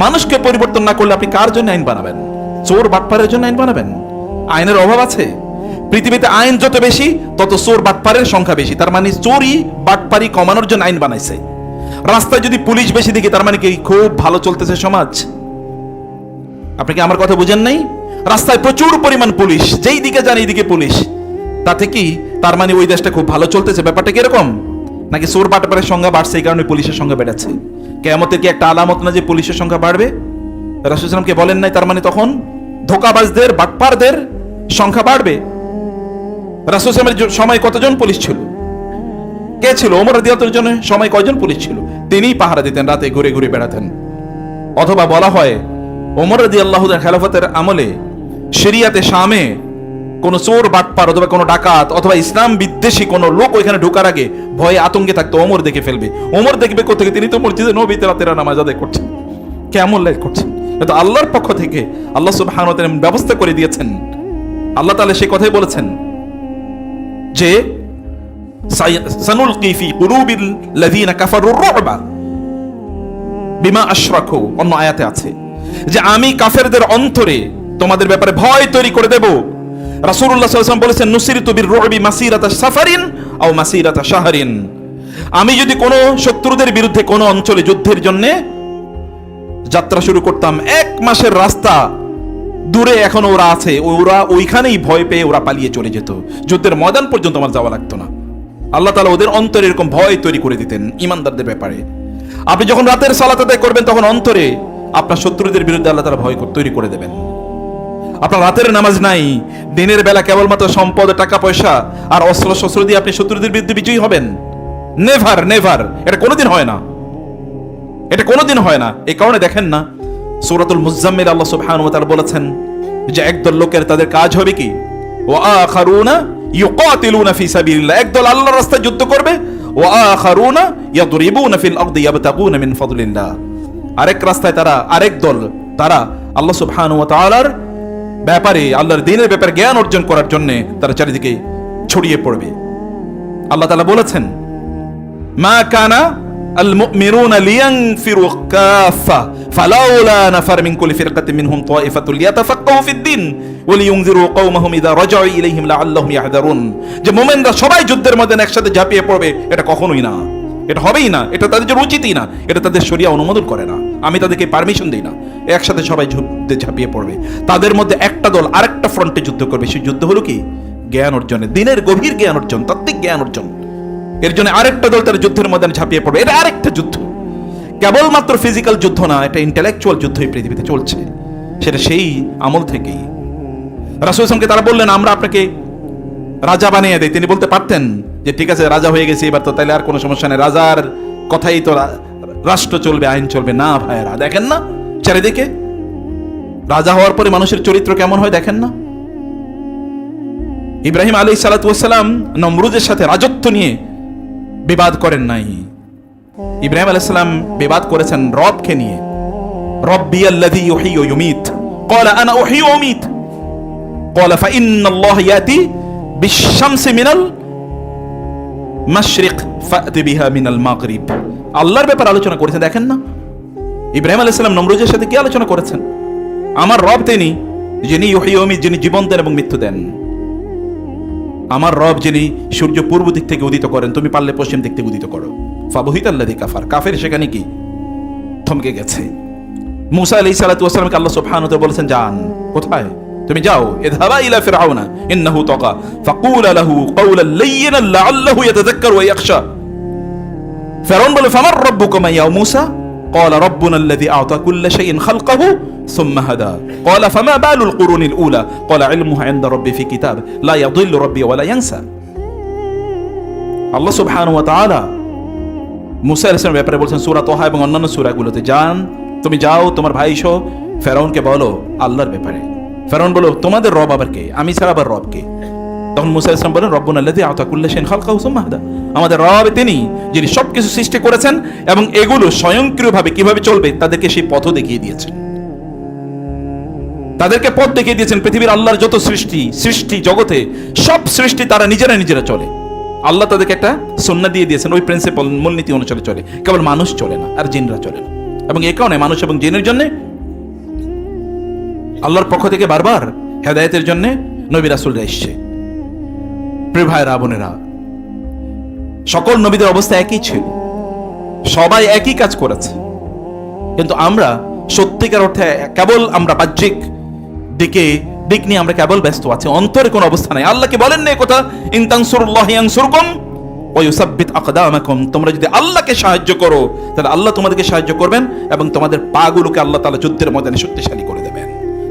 মানুষকে পরিবর্তন না করলে আপনি কার জন্য আইন বানাবেন? চোর বাটপারের জন্য আইন বানাবেন? আইনের অভাব আছে পৃথিবীতে। আইন যত বেশি তত চোর বাটপারের সংখ্যা বেশি। তার মানে চোরই বাটপারি কমানোর জন্য আইন বানাইছে। রাস্তায় যদি পুলিশ বেশি দেখি তার মানে কি খুব ভালো চলতেছে সমাজ? আপনি কি আমার কথা বুঝেন নাই? রাস্তায় প্রচুর পরিমাণ পুলিশ, যেই দিকে যান এইদিকে পুলিশ, তাতে কি তার মানে ওই দেশটা খুব ভালো চলতেছে? ব্যাপারটা কিরকম? নাকি চোর বাটপারের সংখ্যা বাড়ছে এই কারণে পুলিশের সংখ্যা বেড়েছে? কিয়ামতের কি একটা আলামত না যে পুলিশের সংখ্যা বাড়বে? রাসূল সাল্লাল্লাহু আলাইহি ওয়াসাল্লামকে বলেন নাই তার মানে তখন ধোঁকাবাজদের বাটপারদের সংখ্যা বাড়বে? রাসূল সাল্লাল্লাহু আলাইহি ওয়াসাল্লামের সময় কতজন পুলিশ ছিল? কে ছিল? ওমর রাদিয়াল্লাহু আনহুর জন্য সময় কয়জন পুলিশ ছিল? তিনিই পাহারা দিতেন, রাতে ঘুরে ঘুরে বেড়াতেন। অথবা বলা হয় ওমর রাদিয়াল্লাহু আনহুর খেলাফতের আমলে শরিয়াতে শামে কোন চোর বাটপার অথবা কোন ডাকাত অথবা ইসলাম বিদ্বেষী কোন লোক ওইখানে ঢোকার আগে ভয়ে আতঙ্কে থাকতো ওমর দেখে ফেলবে। ওমর দেখবে কোথা থেকে? তিনি তো মসজিদে নববীতে রাতের নামাজ আদায় করছেন, কেমন লাইক করছেন। কিন্তু আল্লাহর পক্ষ থেকে আল্লাহ সুবহানাহু ওয়া তাআলা ব্যবস্থা করে দিয়েছেন। আল্লাহ তাআলা সেই কথাই বলেছেন যে সানুলকি ফি কুলুবিল লাযিনা কাফারুর রুবা বিমা আশরাকু। অন্য আয়াতে আছে যে আমি কাফেরদের অন্তরে তোমাদের ব্যাপারে ভয় তৈরি করে দেব। রাসূলুল্লাহ সাল্লাল্লাহু আলাইহি ওয়াসাল্লাম বলেছেন নুসিরতু বির রুবি মাসিরাতা সাফারিন আও মাসিরাতা শাহরিন। আমি যদি কোনো শত্রুদের বিরুদ্ধে কোনো অঞ্চলে যুদ্ধের জন্য যাত্রা শুরু করতাম, 1 মাসের রাস্তা দূরে এখন ওরা আছে, ওরা ওইখানেই ভয় পেয়ে ওরা পালিয়ে চলে যেত, যুদ্ধের ময়দান পর্যন্ত আমার যাওয়া লাগতো না। আল্লাহ তাআলা ওদের অন্তরে এরকম ভয় তৈরি করে দিতেন ঈমানদারদের ব্যাপারে। আপনি যখন রাতের সালাত আদায় করবেন তখন অন্তরে আপনার শত্রুদের বিরুদ্ধে আল্লাহ তাআলা ভয় তৈরি করে দেবেন। আপনার রাতের নামাজ নাই, দিনের বেলা কেবলমাত্র সম্পদ, টাকা পয়সা আর অস্ত্র শস্ত্র দিয়ে আপনি শত্রুদের বিরুদ্ধে বিজয়ী হবেন? নেভার নেভার, এটা কোনোদিন হয় না, এটা কোনোদিন হয় না। এই কারণে দেখেন না সূরাতুল মুজাম্মিল আল্লাহ সুবহানাহু ওয়া তাআলা বলেছেন যে একদল লোকের তাদের কাজ হবে কি? ওয়া আখারুনা ইউকাতিলুনা ফি সাবিলিল্লাহ, একদল আল্লাহর রাস্তায় যুদ্ধ করবে। ওয়া আখারুনা ইয়াদরিবুনা ফিল আরদি ইয়াবতাগুনা মিন ফাদলিল্লাহ, আরেক রাস্তায় তারা, আরেক দল তারা আল্লাহ সুবহানাহু ওয়া তাআলার ব্যাপারে, আল্লাহর দ্বীনের ব্যাপারে জ্ঞান অর্জন করার জন্য তারা চারিদিকে ছড়িয়ে পড়বে। আল্লাহ তাআলা বলেছেন মা কানা আল মুমিনুনা লিয়ানফিরু কাফা ফালাউলা নাফার মিন কুল্লি ফিরকাতিন মিনহুম তায়ফাতুল লিয়াতাফাক্কাহু ফিদ-দ্বীন ওয়া লিয়ুনযিরু কওমাহুম ইযা রাজাউ ইলাইহিম লাআল্লাহুম ইয়াহদারুন। যে মুমিনরা সবাই যুদ্ধের ময়দানে একসাথে ঝাঁপিয়ে পড়বে, এটা কখনোই না, এটা হবেই না, এটা তাদের জন্য উচিতই না, এটা তাদের শরিয়া অনুমোদন করে না, আমি তাদেরকে পারমিশন দেই না। একসাথে সবাই যুদ্ধে ঝাঁপিয়ে পড়বে, তাদের মধ্যে একটা দল আরেকটা ফ্রন্টে যুদ্ধ করবে। সেই যুদ্ধ হলো কি? জ্ঞান অর্জনে, দিনের গভীর জ্ঞান অর্জন, তাত্ত্বিক জ্ঞান অর্জন। এর জন্য আরেকটা দল তার যুদ্ধের ময়দানে ঝাঁপিয়ে পড়বে। এটা আরেকটা যুদ্ধ, কেবলমাত্র ফিজিক্যাল যুদ্ধ না, এটা ইন্টেলেকচুয়াল যুদ্ধ এই পৃথিবীতে চলছে। সেটা সেই আমল থেকেই রাসূল সাল্লাল্লাহু আলাইহি ওয়াসাল্লামকে তারা বললেন আমরা আপনাকে রাজা বানিয়ে দেই। তিনি বলতে পারতেন যে ঠিক আছে রাজা হয়ে গেছি এবার তো তাইলে আর কোনো সমস্যা নেই, রাজার কথাই তো রাষ্ট্র চলবে, আইন চলবে। না ভাইয়েরা, দেখেন না চারিদিকে রাজা হওয়ার পরে মানুষের চরিত্র কেমন হয় দেখেন না। ইব্রাহিম আলাইহিস সালাতু ওয়াস সালাম নমরুদের সাথে রাজত্ব নিয়ে বিবাদ করেন নাই। ইব্রাহিম আলাইহিস সালাম বিবাদ করেছেন রবকে নিয়ে। রব্বিয়াল্লাযী ইউহয়ী ওয়া ইউমীত ক্বালা আনা উহয়ী ওয়া উমীত ক্বালা ফাইন্নাল্লাহা ইয়াতি বিশ-শামসি মিনাল মাশরিক ফাতি বিহা মিনাল মাগরিব। আল্লাহর ব্যাপারে আলোচনা করেছেন দেখেন না। ইব্রাহিম আলাইহিস সালাম নমরুদের সাথে কি আলোচনা করেছেন? আমার রব তিনি যিনি ইউহয়ী ওয়া ইউমীত, যিনি জীবন দেন এবং মৃত্যু দেন। আমার রব যিনি সূর্য পূর্ব দিক থেকে উদিত করেন, তুমি পারলে পশ্চিম দিক থেকে উদিত করো। ফাবহিতাল্লাযী কাফার, কাফের সেখানে কি থমকে গেছে। মূসা আলাইহিস সালাতু ওয়াস সালামকে আল্লাহ সুবহানাহু ওয়া তাআলা বলেছেন যান, কোথায়? তুমি যাও, ইযহাবা ইলা ফিরআউনা ইন্নাহু তাগা ফাকুলা লাহু কাওলান লায়্যিনান লাআল্লাহু ইয়াতাযাক্কারু ওয়া ইয়াখশা। ফিরআউন বলে ফামার রাব্বুকুমা ইয়া মূসা ক্বালা রাব্বুনা আল্লাযী আ'তা কুল্লা শাইইন খালকাহু সুম্মা হাদা ক্বালা ফামা বালুল কুরুনিল উলা ক্বালা ইলমুহা ইনদা রাব্বি ফি কিতাব লা ইয়াদিল্লু রাব্বি ওয়া লা ইয়ানসা। আল্লাহ সুবহানাহু ওয়া তাআলা মূসা আলাইহিস সালামের ব্যাপারে বলছেন সূরা তাহা এবং অন্যান্য সূরাগুলোতে, যান তুমি যাও তোমার ভাই সহ ফিরআউনকে বলো আল্লাহর ব্যাপারে। ফিরআউন বলো তোমাদের রব আবার কে? আমি ছাড়া আবার রব কে? তখন মূসা আলাইহিস সালাম বলেন রব্বুনা আল্লাযী আ'তা কুল্লা শাইইন খালকাহু সুম্মা হাদা, আমাদের রব তিনি যিনি সবকিছু সৃষ্টি করেছেন এবং এগুলো স্বয়ংক্রিয়ভাবে কিভাবে চলবে তাদেরকে সেই পথ দেখিয়ে দিয়েছেন। তাদেরকে পথ দেখিয়ে দিয়েছেন। পৃথিবীর আল্লাহর যত সৃষ্টি জগতে সব সৃষ্টি তারা নিজেরা চলে। আল্লাহ তাদেরকে একটা সুন্নাহ দিয়ে দিয়েছেন, ওই প্রিন্সিপাল মূলনীতি অনুসারে চলে। কেবল মানুষ চলে না, আর জিনরা চলে না। এবং এই কারণে মানুষ এবং জিনের জন্য আল্লাহর পক্ষ থেকে বারবার হেদায়েতের জন্য নবী রাসূলরা এসেছে। প্রিয় ভাইরা বোনেরা, সকল নবীদের অবস্থা একই ছিল, সবাই একই কাজ করেছে, কিন্তু আমরা সত্যিকার অর্থে কেবল আমরা বাহ্যিক দিক নিয়ে আমরা কেবল ব্যস্ত আছি, অন্তরে কোনো অবস্থা নাই। আল্লাহকে বলেন না কথা, ইন তানসুরুল্লাহ ইয়ানসুরকুম ওয়া ইউসাব্বিত আকদামাকুম, তোমরা যদি আল্লাহকে সাহায্য করো তাহলে আল্লাহ তোমাদেরকে সাহায্য করবেন এবং তোমাদের পাগুলোকে আল্লাহ তাআলা যুদ্ধের ময়দানে শক্তিশালী করে দেবেন,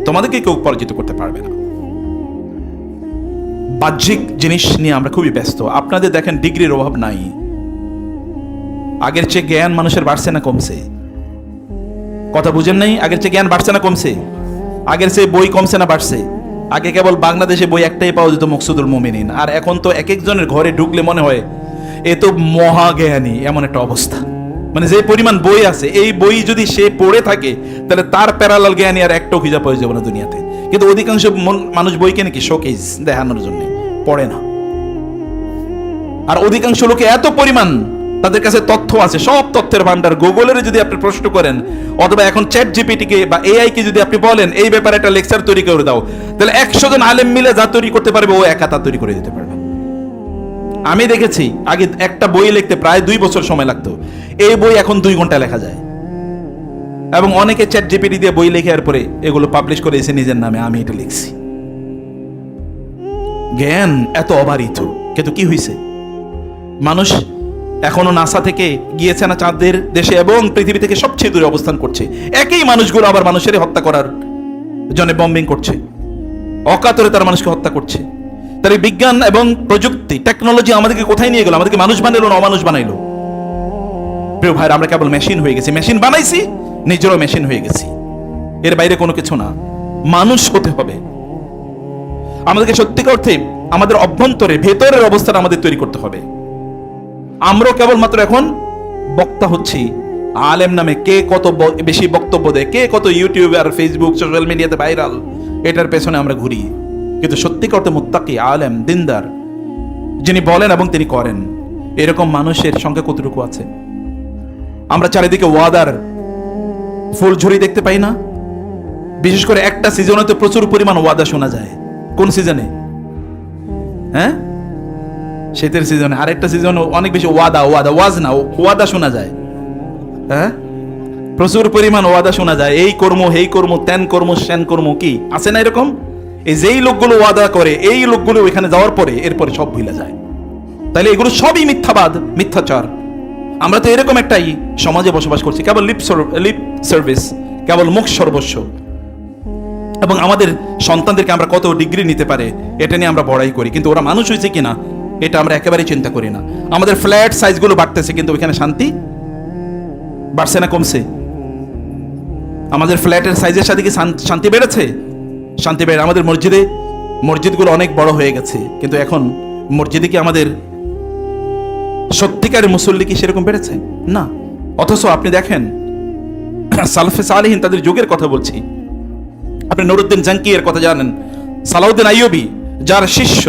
তোমাদেরকে কেউ পরাজিত করতে পারবে না। বাহ্যিক জিনিস নিয়ে আমরা খুবই ব্যস্ত। আপনাদের দেখেন ডিগ্রির অভাব নাই, আগের চেয়ে জ্ঞান মানুষের বাড়ছে না কমছে? কথা বুঝেন নাই? আগের চেয়ে জ্ঞান বাড়ছে না কমছে? আগের চেয়ে বই কমছে না বাড়ছে? আগে কেবল বাংলাদেশে বই একটাই পাওয়া যেত, মকসুদুল মুমিনিন, আর এখন তো এক একজনের ঘরে ঢুকলে মনে হয় এ তো মহাজ্ঞানী, এমন একটা অবস্থা। মানে যে পরিমাণ বই আছে, এই বই যদি সে পড়ে থাকে তাহলে তার প্যারালাল জ্ঞানী আর একটাও খুঁজে পাওয়া যাবে না দুনিয়াতে। কিন্তু অধিকাংশ মানুষ বই কেনে কি শোকেস দেখানোর জন্য, পড়ে না। আর অধিকাংশ লোকে এত পরিমাণ তাদের কাছে তথ্য আছে, সব তথ্যের ভান্ডার। গুগলের যদি আপনি প্রশ্ন করেন অথবা এখন চ্যাট জিপিটিকে বা এআই কে যদি আপনি বলেন এই ব্যাপারে একটা লেকচার তৈরি করে দাও, তাহলে 100 জন আলেম মিলে যা তৈরি করতে পারবে ও একা তা তৈরি করে দিতে পারবে। আমি দেখেছি আগে একটা বই লিখতে প্রায় 2 বছর সময় লাগতো, এই বই এখন 2 ঘন্টায় লেখা যায়। এবং অনেকে চ্যাট জিপিটি দিয়ে বই লিখে এর পরে এগুলো পাবলিশ করে এসে নিজের নামে, আমি এটা লিখছি। জ্ঞান এত অবারিত, কিন্তু কি হয়েছে? মানুষ এখনো নাসা থেকে গিয়েছে না চাঁদের দেশে এবং পৃথিবী থেকে সবচেয়ে দূরে অবস্থান করছে। একই মানুষগুলো আবার মানুষের হত্যা করার জন্য বম্বিং করছে, অকাতরে তারা মানুষকে হত্যা করছে। তার এই বিজ্ঞান এবং প্রযুক্তি টেকনোলজি আমাদেরকে কোথায় নিয়ে গেল? আমাদেরকে মানুষ বানাইলো না অমানুষ বানাইলো? প্রিয় ভাইরা, আমরা কেবল মেশিন হয়ে গেছি, মেশিন বানাইছি, নিজেরও মেশিন হয়ে গেছি। এর বাইরে কোনো কিছু না, মানুষ হতে হবে। আমাদেরকে সত্যিকার অর্থে আমাদের অভ্যন্তরে ভেতরের অবস্থাটা আমাদের তৈরি করতে হবে। আমরাও কেবলমাত্র এখন বক্তা হচ্ছি, আলেম নামে কে কত বেশি বক্তব্য দেয়, কে কত ইউটিউবে আর ফেসবুক সোশ্যাল মিডিয়াতে ভাইরাল, এটার পেছনে আমরা ঘুরি। কিন্তু সত্যিকার অর্থে মুত্তাকি আলেম দিনদার যিনি বলেন এবং তিনি করেন, এরকম মানুষের সংখ্যা কতটুকু আছে? আমরা চারিদিকে ওয়াদার ফুলঝুরি দেখতে পাই না? বিশেষ করে একটা সিজনে তো প্রচুর পরিমাণ ওয়াদা শোনা যায়। কোন সিজনে? হ্যাঁ, শীতের সিজনে। আরেকটা সিজনে অনেক বেশি ওয়াদা শোনা যায়। হ্যাঁ, প্রচুর পরিমাণ ওয়াদা শোনা যায়, এই কর্ম হেই কর্ম তেন কর্ম সেন কর্ম, কি আছে না এরকম? এই যেই লোকগুলো ওয়াদা করে, এই লোকগুলো ওইখানে যাওয়ার পরে এরপরে সব ভুলে যায়। তাহলে এগুলো সবই মিথ্যাবাদ, মিথ্যাচার। আমরা তো এরকম একটাই সমাজে বসবাস করছি, কেবল লিপ সার্ভিস, কেবল মুখ সর্বস্ব। এবং আমাদের সন্তানদেরকে আমরা কত ডিগ্রি নিতে পারে এটা নিয়ে আমরা বড়াই করি, কিন্তু ওরা মানুষ হয়েছে কিনা এটা আমরা একেবারেই চিন্তা করি না। আমাদের ফ্ল্যাট সাইজগুলো বাড়তেছে, কিন্তু ওইখানে শান্তি বাড়ছে না কমছে? আমাদের ফ্ল্যাটের সাইজের সাথে কি শান্তি বেড়েছে? শান্তি বেড়ে। আমাদের মসজিদগুলো অনেক বড় হয়ে গেছে, কিন্তু এখন মসজিদে কি আমাদের সত্যিকারের মুসল্লি কি সেরকম বেড়েছে? না। অথচ আপনি দেখেন সালফে সালেহিন, তাদের যুগের কথা বলছি, আপনি নুরউদ্দিন জাঙ্কি এর কথা জানেন, সালাউদ্দিন আইয়ুবী যার শিষ্য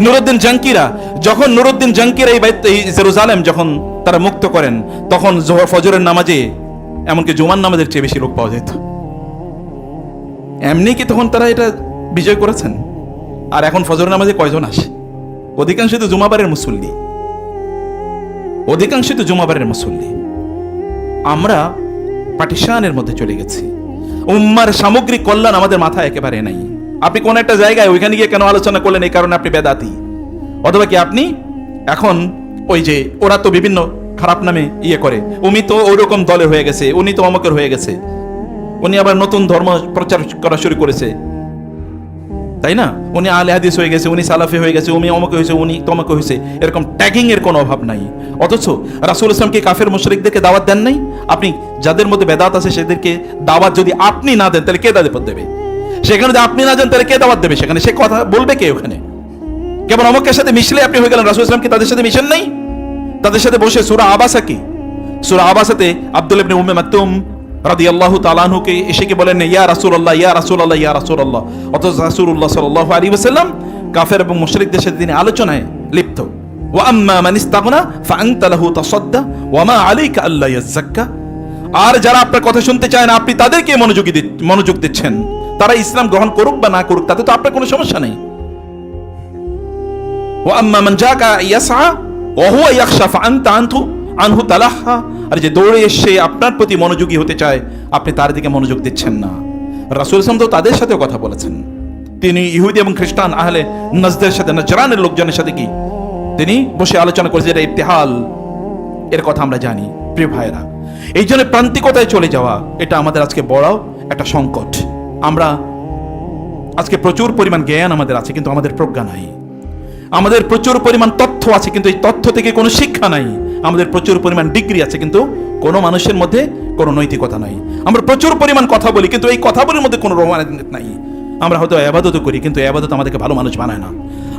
নুরউদ্দিন জাঙ্কিরা, যখন নুরউদ্দিন জাঙ্কিরা এই জেরুজালেম যখন তারা মুক্ত করেন, তখন ফজরের নামাজে এমনকি জুমার নামাজের চেয়ে বেশি লোক পাওয়া যেত। এমনি কি তখন তারা এটা বিজয় করেছেন? আর এখন ফজরের নামাজে কয়জন আসে? অধিকাংশই তো জুমাবারের মুসল্লি, আমরা পার্টিশনের মধ্যে চলে গেছি। উম্মার সামগ্রিক কল্যাণ আমাদের মাথায় একেবারে নাই। আপনি কোন একটা জায়গায় ওইখানে গিয়ে কেন আলোচনা করলেন, এই কারণে আপনি বেদাতি, অথবা কি আপনি এখন ওই যে ওরা তো বিভিন্ন খারাপ নামে ইয়ে করে, উনি তো ওইরকম দলের হয়ে গেছে, উনি তো অমকের হয়ে গেছে, উনি আবার নতুন ধর্ম প্রচার করা শুরু করেছে, তাই না? উনি আহলে হাদিস হয়ে গেছে, উনি সালাফি হয়ে গেছে, উনি অমকে হয়েছে, উনি তমকে হয়েছে। এরকম ট্যাগিং এর কোনো অভাব নাই। অথচ রাসূল ইসলামকে কাফের মুশরিকদেরকে দাওয়াত দেন নাই। আপনি যাদের মধ্যে বেদাত আছে সেদেরকে দাওয়াত যদি আপনি না দেন তাহলে কে দাওয়াত দেবে? সেখানে যদি আপনি না দেন তাহলে কে দাওয়াত দেবে? সেখানে সে কথা বলবে কে? ওখানে কেবল অমকের সাথে মিশলে আপনি হয়ে গেলেন। রাসূল ইসলাম কি তাদের সাথে মিশেন নাই? তাদের সাথে বসে সূরা আবাসা কি, সূরা আবাসাতে আব্দুল্লাহ ইবনে উম্মে মাকতুম রাদিয়াল্লাহু তাআলা আনহুকে এসে কি বলেন, ইয়া রাসূলুল্লাহ, ইয়া রাসূলুল্লাহ, ইয়া রাসূলুল্লাহ। অথচ রাসূলুল্লাহ সাল্লাল্লাহু আলাইহি ওয়াসাল্লাম কাফের এবং মুশরিকদের সাথে তিনি আলোচনায় লিপ্ত। ওয়া আম্মা মান ইস্তাগনা ফাআনতা লাহু তাসাদ্দা ওয়া মা আলাইকা আল্লা ইয়াযাক্কা। আর যারা আপনার কথা শুনতে চায় না, আপনি তাদেরকে মনোযোগ দিচ্ছেন। তারা ইসলাম গ্রহণ করুক বা না করুক, তাতে তো আপনার কোনো সমস্যা নেই। ওয়া আম্মা মান জাকা ইয়াসআ ওয়া হুয়া ইয়াখশা ফাআনতা আনহু তালাহা। আর যে দৌড়ে এসে আপনার প্রতি মনোযোগী হতে চায়, আপনি তার দিকে মনোযোগ দিচ্ছেন না। রাসূল সাল্লাল্লাহু আলাইহি ওয়াসাল্লাম তো তাদের সাথেও কথা বলেছেন। তিনি ইহুদি এবং খ্রিস্টান আহলে নাজদের সাথে, নাজরানের লোকজনের সাথে কি তিনি বসে আলোচনা করেছেন। এটা ইবতিহাল, এর কথা আমরা জানি প্রিয় ভাইরা। এই জন্য প্রান্তিকতায় চলে যাওয়া, এটা আমাদের আজকে বড় একটা সংকট। আমরা আজকে প্রচুর পরিমাণ জ্ঞান আমাদের আছে, কিন্তু আমাদের প্রজ্ঞা নাই। আমাদের প্রচুর পরিমাণ তথ্য আছে, কিন্তু এই তথ্য থেকে কোনো শিক্ষা নাই। আমাদের প্রচুর পরিমাণ ডিগ্রি আছে, কিন্তু কোনো মানুষের মধ্যে কোনো নৈতিকতা নাই। আমরা প্রচুর পরিমাণ কথা বলি, কিন্তু এই কথা বলার মধ্যে কোনো রোমানিয়ত নাই। আমরা হয়তো ইবাদত করি, কিন্তু ইবাদত আমাদেরকে ভালো মানুষ বানায় না।